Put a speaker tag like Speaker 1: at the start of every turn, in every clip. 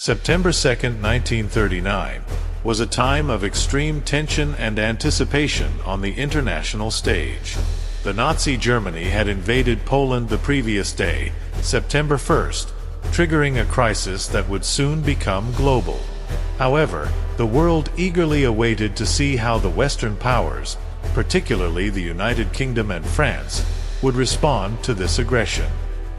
Speaker 1: September 2, 1939, was a time of extreme tension and anticipation on the international stage. The Nazi Germany had invaded Poland the previous day, September 1st, triggering a crisis that would soon become global. However, the world eagerly awaited to see how the Western powers, particularly the United Kingdom and France, would respond to this aggression.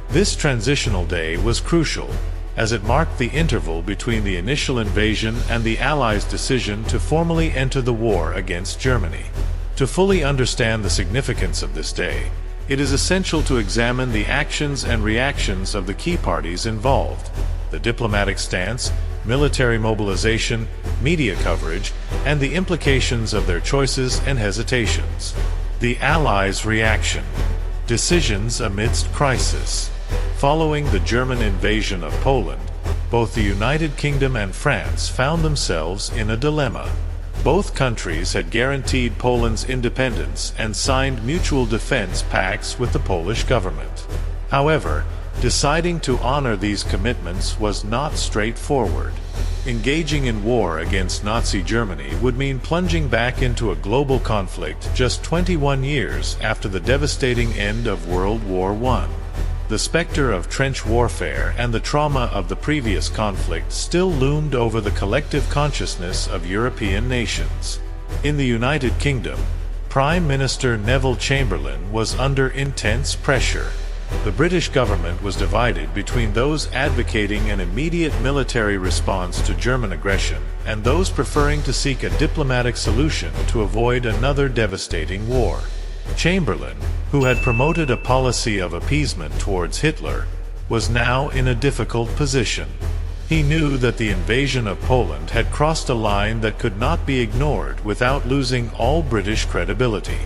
Speaker 1: This transitional day was crucial, as it marked the interval between the initial invasion and the Allies' decision to formally enter the war against Germany. To fully understand the significance of this day, it is essential to examine the actions and reactions of the key parties involved: the diplomatic stance, military mobilization, media coverage, and the implications of their choices and hesitations. The Allies' reaction. Decisions amidst crisis. Following the German invasion of Poland, both the United Kingdom and France found themselves in a dilemma. Both countries had guaranteed Poland's independence and signed mutual defense pacts with the Polish government. However, deciding to honor these commitments was not straightforward. Engaging in war against Nazi Germany would mean plunging back into a global conflict just 21 years after the devastating end of World War I. The specter of trench warfare and the trauma of the previous conflict still loomed over the collective consciousness of European nations. In the United Kingdom, Prime Minister Neville Chamberlain was under intense pressure. The British government was divided between those advocating an immediate military response to German aggression and those preferring to seek a diplomatic solution to avoid another devastating war. Chamberlain, who had promoted a policy of appeasement towards Hitler, was now in a difficult position. He knew that the invasion of Poland had crossed a line that could not be ignored without losing all British credibility.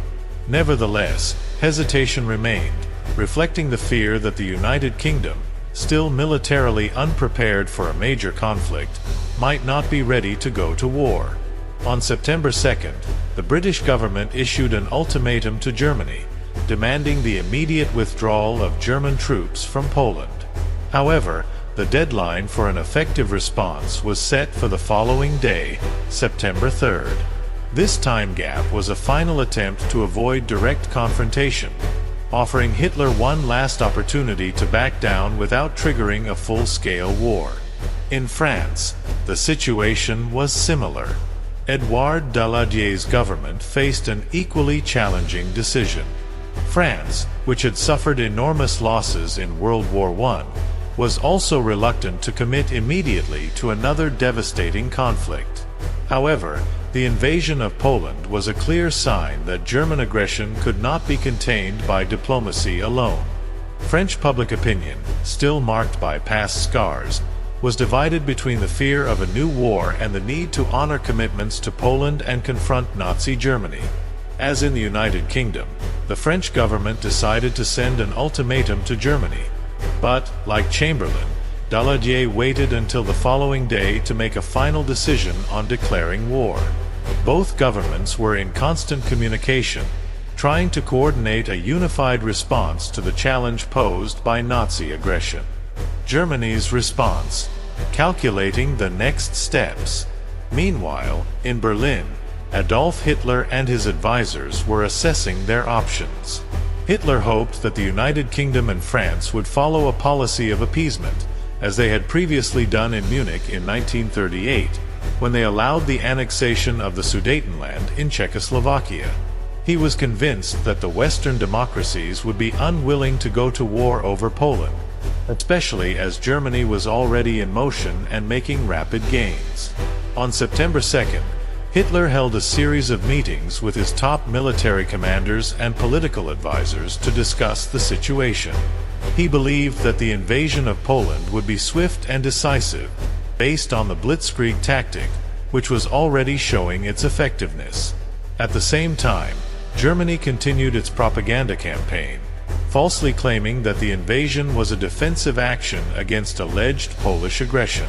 Speaker 1: Nevertheless, hesitation remained, reflecting the fear that the United Kingdom, still militarily unprepared for a major conflict, might not be ready to go to war. On September 2nd, the British government issued an ultimatum to Germany, demanding the immediate withdrawal of German troops from Poland. However, the deadline for an effective response was set for the following day, September 3rd. This time gap was a final attempt to avoid direct confrontation, offering Hitler one last opportunity to back down without triggering a full-scale war. In France, the situation was similar. Édouard Daladier's government faced an equally challenging decision. France, which had suffered enormous losses in World War I, was also reluctant to commit immediately to another devastating conflict. However, the invasion of Poland was a clear sign that German aggression could not be contained by diplomacy alone. French public opinion, still marked by past scars, was divided between the fear of a new war and the need to honor commitments to Poland and confront Nazi Germany. As in the United Kingdom, the French government decided to send an ultimatum to Germany. But, like Chamberlain, Daladier waited until the following day to make a final decision on declaring war. Both governments were in constant communication, trying to coordinate a unified response to the challenge posed by Nazi aggression. Germany's response. Calculating the next steps. Meanwhile, in Berlin, Adolf Hitler and his advisors were assessing their options. Hitler hoped that the United Kingdom and France would follow a policy of appeasement, as they had previously done in Munich in 1938, when they allowed the annexation of the Sudetenland in Czechoslovakia. He was convinced that the Western democracies would be unwilling to go to war over Poland, especially as Germany was already in motion and making rapid gains. On September 2nd, Hitler held a series of meetings with his top military commanders and political advisors to discuss the situation. He believed that the invasion of Poland would be swift and decisive, based on the blitzkrieg tactic, which was already showing its effectiveness. At the same time, Germany continued its propaganda campaign, falsely claiming that the invasion was a defensive action against alleged Polish aggression.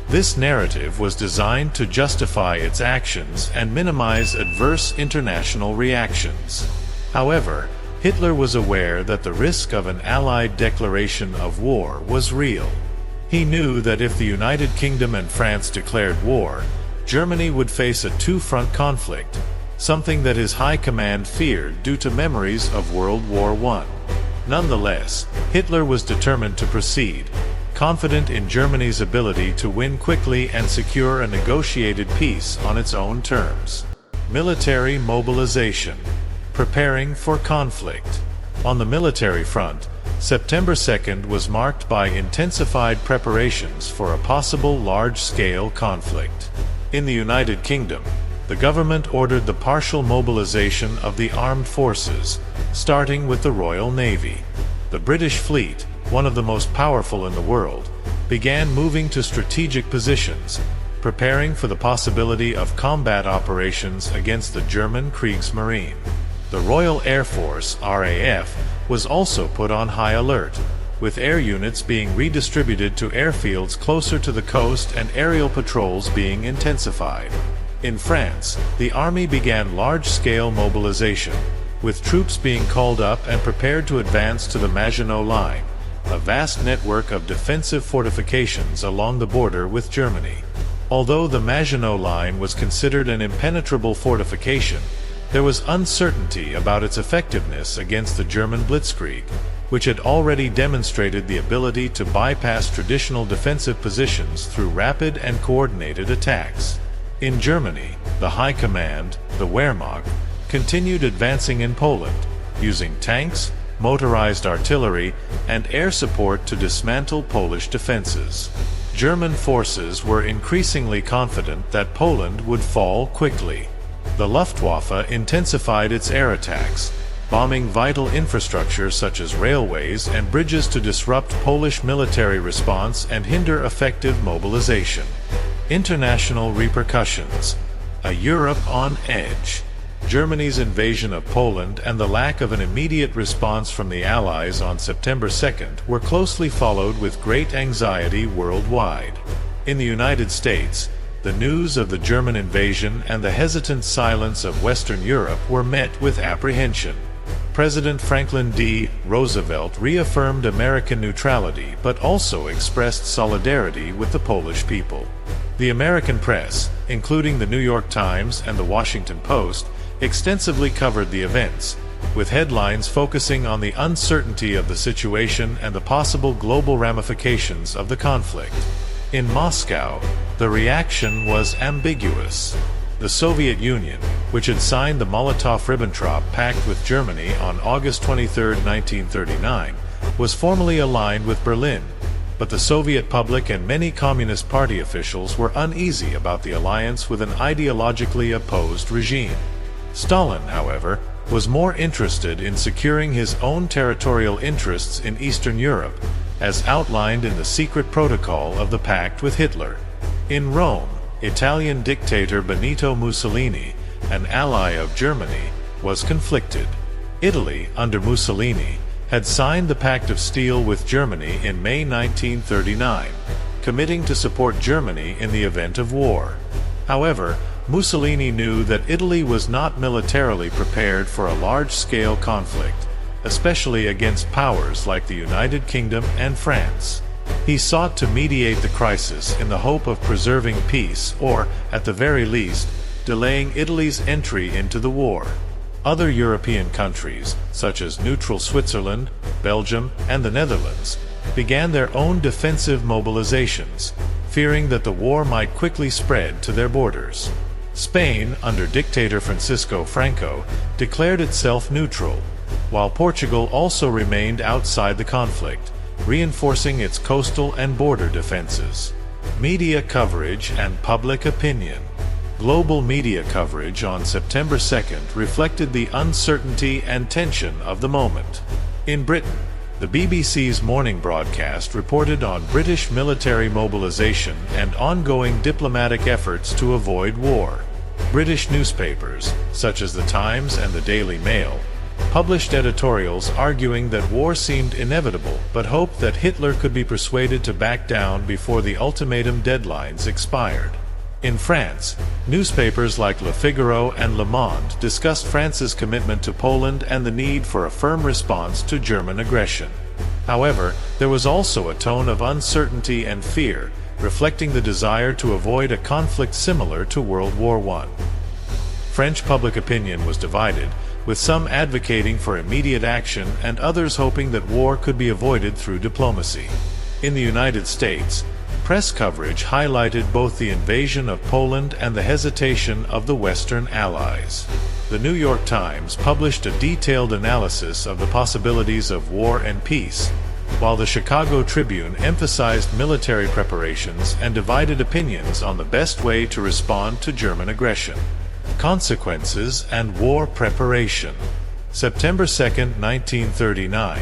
Speaker 1: This narrative was designed to justify its actions and minimize adverse international reactions. However, Hitler was aware that the risk of an Allied declaration of war was real. He knew that if the United Kingdom and France declared war, Germany would face a two-front conflict, something that his high command feared due to memories of World War I. Nonetheless, Hitler was determined to proceed, confident in Germany's ability to win quickly and secure a negotiated peace on its own terms. Military mobilization. Preparing for conflict. On the military front, September 2nd was marked by intensified preparations for a possible large-scale conflict. In the United Kingdom, the government ordered the partial mobilization of the armed forces, starting with the Royal Navy. The British fleet, one of the most powerful in the world, began moving to strategic positions, preparing for the possibility of combat operations against the German Kriegsmarine. The Royal Air Force, RAF, was also put on high alert, with air units being redistributed to airfields closer to the coast and aerial patrols being intensified. In France, the army began large-scale mobilization, with troops being called up and prepared to advance to the Maginot Line, a vast network of defensive fortifications along the border with Germany. Although the Maginot Line was considered an impenetrable fortification, there was uncertainty about its effectiveness against the German Blitzkrieg, which had already demonstrated the ability to bypass traditional defensive positions through rapid and coordinated attacks. In Germany, the High Command, the Wehrmacht, continued advancing in Poland, using tanks, motorized artillery, and air support to dismantle Polish defenses. German forces were increasingly confident that Poland would fall quickly. The Luftwaffe intensified its air attacks, bombing vital infrastructure such as railways and bridges to disrupt Polish military response and hinder effective mobilization. International repercussions. A Europe on edge. Germany's invasion of Poland and the lack of an immediate response from the Allies on September 2nd were closely followed with great anxiety worldwide. In the United States, the news of the German invasion and the hesitant silence of Western Europe were met with apprehension. President Franklin D. Roosevelt reaffirmed American neutrality but also expressed solidarity with the Polish people. The American press, including the New York Times and the Washington Post, extensively covered the events, with headlines focusing on the uncertainty of the situation and the possible global ramifications of the conflict. In Moscow, the reaction was ambiguous. The Soviet Union, which had signed the Molotov-Ribbentrop Pact with Germany on August 23, 1939, was formally aligned with Berlin, but the Soviet public and many Communist Party officials were uneasy about the alliance with an ideologically opposed regime. Stalin, however, was more interested in securing his own territorial interests in Eastern Europe, as outlined in the secret protocol of the pact with Hitler. In Rome, Italian dictator Benito Mussolini, an ally of Germany, was conflicted. Italy, under Mussolini, had signed the Pact of Steel with Germany in May 1939, committing to support Germany in the event of war. However, Mussolini knew that Italy was not militarily prepared for a large-scale conflict, especially against powers like the United Kingdom and France. He sought to mediate the crisis in the hope of preserving peace or, at the very least, delaying Italy's entry into the war. Other European countries, such as neutral Switzerland, Belgium, and the Netherlands, began their own defensive mobilizations, fearing that the war might quickly spread to their borders. Spain, under dictator Francisco Franco, declared itself neutral, while Portugal also remained outside the conflict, reinforcing its coastal and border defenses. Media coverage and public opinion. Global media coverage on September 2nd reflected the uncertainty and tension of the moment. In Britain, the BBC's morning broadcast reported on British military mobilization and ongoing diplomatic efforts to avoid war. British newspapers, such as The Times and the Daily Mail, published editorials arguing that war seemed inevitable but hoped that Hitler could be persuaded to back down before the ultimatum deadlines expired. In France, newspapers like Le Figaro and Le Monde discussed France's commitment to Poland and the need for a firm response to German aggression. However, there was also a tone of uncertainty and fear, reflecting the desire to avoid a conflict similar to World War I. French public opinion was divided, with some advocating for immediate action and others hoping that war could be avoided through diplomacy. In the United States, press coverage highlighted both the invasion of Poland and the hesitation of the Western Allies. The New York Times published a detailed analysis of the possibilities of war and peace, while the Chicago Tribune emphasized military preparations and divided opinions on the best way to respond to German aggression. Consequences and war preparation. September 2, 1939,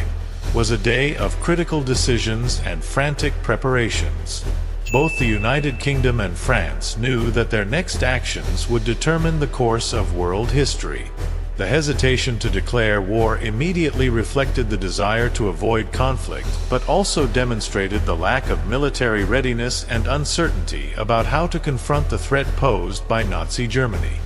Speaker 1: was a day of critical decisions and frantic preparations. Both the United Kingdom and France knew that their next actions would determine the course of world history. The hesitation to declare war immediately reflected the desire to avoid conflict, but also demonstrated the lack of military readiness and uncertainty about how to confront the threat posed by Nazi Germany.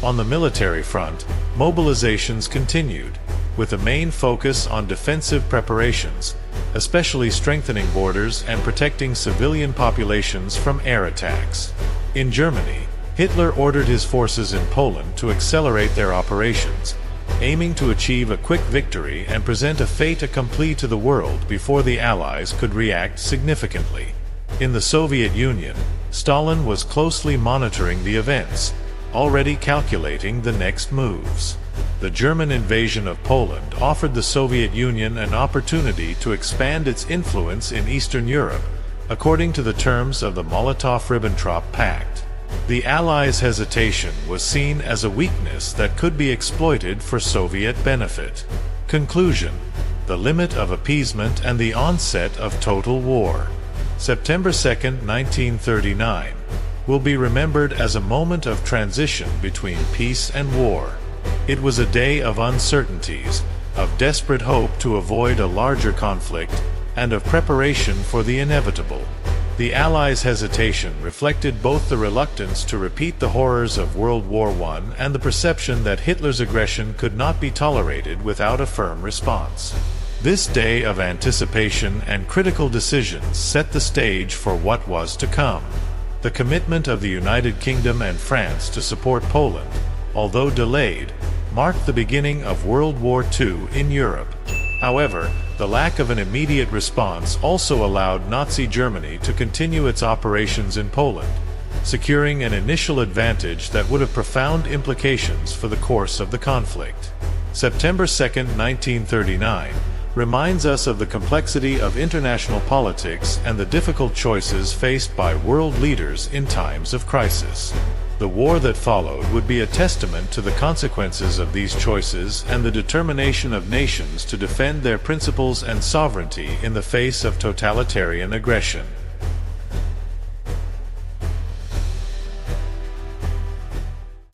Speaker 1: On the military front, mobilizations continued, with a main focus on defensive preparations, especially strengthening borders and protecting civilian populations from air attacks. In Germany, Hitler ordered his forces in Poland to accelerate their operations, aiming to achieve a quick victory and present a fait accompli to the world before the Allies could react significantly. In the Soviet Union, Stalin was closely monitoring the events, already calculating the next moves. The German invasion of Poland offered the Soviet Union an opportunity to expand its influence in Eastern Europe, according to the terms of the Molotov-Ribbentrop Pact. The Allies' hesitation was seen as a weakness that could be exploited for Soviet benefit. Conclusion: the limit of appeasement and the onset of total war. September 2, 1939, will be remembered as a moment of transition between peace and war. It was a day of uncertainties, of desperate hope to avoid a larger conflict, and of preparation for the inevitable. The Allies' hesitation reflected both the reluctance to repeat the horrors of World War I and the perception that Hitler's aggression could not be tolerated without a firm response. This day of anticipation and critical decisions set the stage for what was to come. The commitment of the United Kingdom and France to support Poland, although delayed, marked the beginning of World War II in Europe. However, the lack of an immediate response also allowed Nazi Germany to continue its operations in Poland, securing an initial advantage that would have profound implications for the course of the conflict. September 2, 1939, reminds us of the complexity of international politics and the difficult choices faced by world leaders in times of crisis. The war that followed would be a testament to the consequences of these choices and the determination of nations to defend their principles and sovereignty in the face of totalitarian aggression.